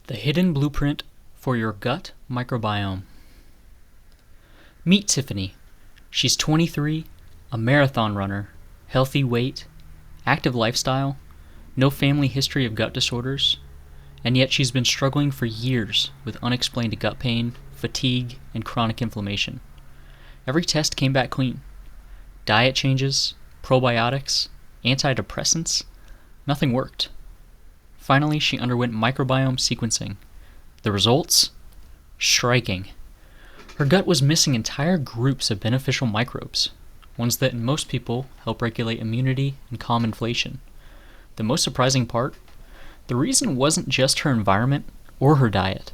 The hidden blueprint for your gut microbiome. Meet Tiffany. She's 23, a marathon runner, healthy weight, active lifestyle, no family history of gut disorders, and yet she's been struggling for years with unexplained gut pain, fatigue, and chronic inflammation. Every test came back clean. Diet changes, probiotics, antidepressants, nothing worked. Finally, she underwent microbiome sequencing. The results? Striking. Her gut was missing entire groups of beneficial microbes, ones that in most people help regulate immunity and calm inflation. The most surprising part? The reason wasn't just her environment or her diet.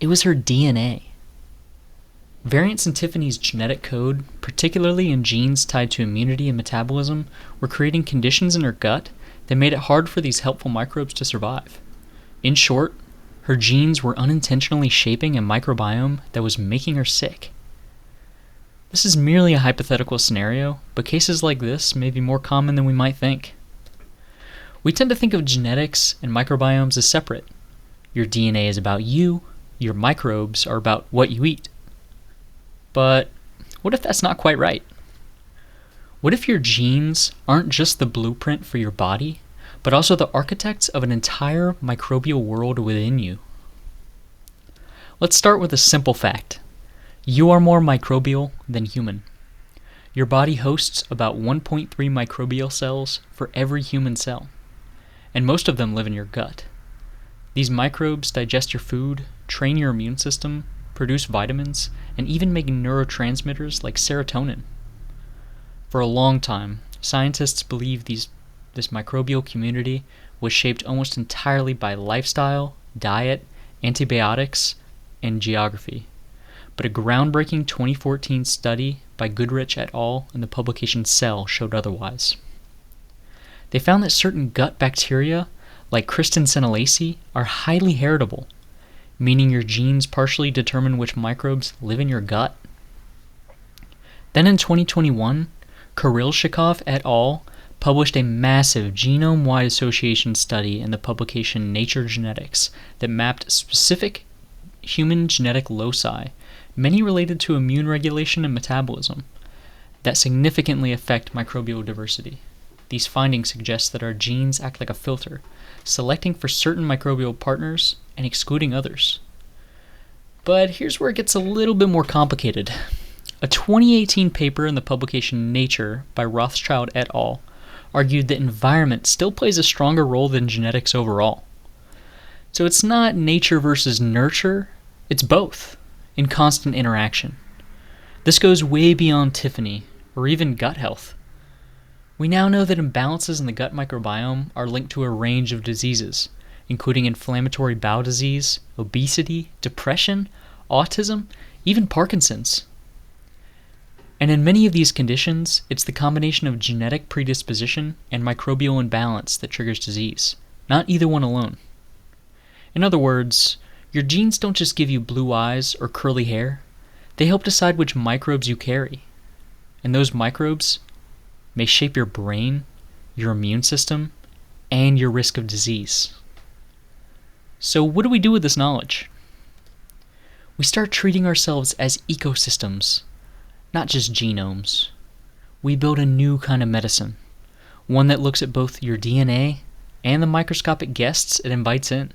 It was her DNA. Variants in Tiffany's genetic code, particularly in genes tied to immunity and metabolism, were creating conditions in her gut that made it hard for these helpful microbes to survive. In short, her genes were unintentionally shaping a microbiome that was making her sick. This is merely a hypothetical scenario, but cases like this may be more common than we might think. We tend to think of genetics and microbiomes as separate. Your DNA is about you, your microbes are about what you eat. But what if that's not quite right? What if your genes aren't just the blueprint for your body, but also the architects of an entire microbial world within you? Let's start with a simple fact. You are more microbial than human. Your body hosts about 1.3 microbial cells for every human cell, and most of them live in your gut. These microbes digest your food, train your immune system, produce vitamins, and even make neurotransmitters like serotonin. For a long time, scientists believed this microbial community was shaped almost entirely by lifestyle, diet, antibiotics, and geography. But a groundbreaking 2014 study by Goodrich et al. In the publication Cell showed otherwise. They found that certain gut bacteria, like Senalaceae, are highly heritable, meaning your genes partially determine which microbes live in your gut. Then in 2021, Kurilshikov et al. Published a massive genome-wide association study in the publication Nature Genetics that mapped specific human genetic loci, many related to immune regulation and metabolism, that significantly affect microbial diversity. These findings suggest that our genes act like a filter, selecting for certain microbial partners and excluding others. But here's where it gets a little bit more complicated. A 2018 paper in the publication Nature by Rothschild et al. Argued that environment still plays a stronger role than genetics overall. So it's not nature versus nurture, it's both, in constant interaction. This goes way beyond Tiffany, or even gut health. We now know that imbalances in the gut microbiome are linked to a range of diseases, including inflammatory bowel disease, obesity, depression, autism, even Parkinson's. And in many of these conditions, it's the combination of genetic predisposition and microbial imbalance that triggers disease, not either one alone. In other words, your genes don't just give you blue eyes or curly hair, they help decide which microbes you carry. And those microbes may shape your brain, your immune system, and your risk of disease. So what do we do with this knowledge? We start treating ourselves as ecosystems, not just genomes. We build a new kind of medicine, one that looks at both your DNA and the microscopic guests it invites in.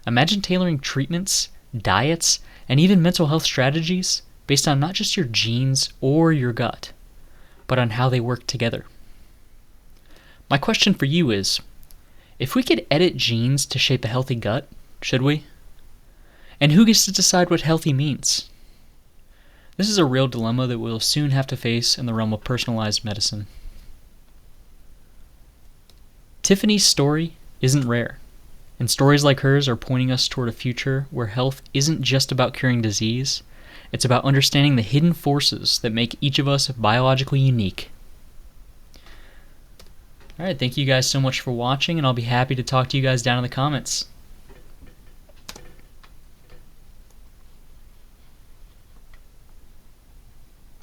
Imagine tailoring treatments, diets, and even mental health strategies based on not just your genes or your gut, but on how they work together. My question for you is, if we could edit genes to shape a healthy gut, should we? And who gets to decide what healthy means? This is a real dilemma that we'll soon have to face in the realm of personalized medicine. Tiffany's story isn't rare, and stories like hers are pointing us toward a future where health isn't just about curing disease, it's about understanding the hidden forces that make each of us biologically unique. Alright, thank you guys so much for watching, and I'll be happy to talk to you guys down in the comments.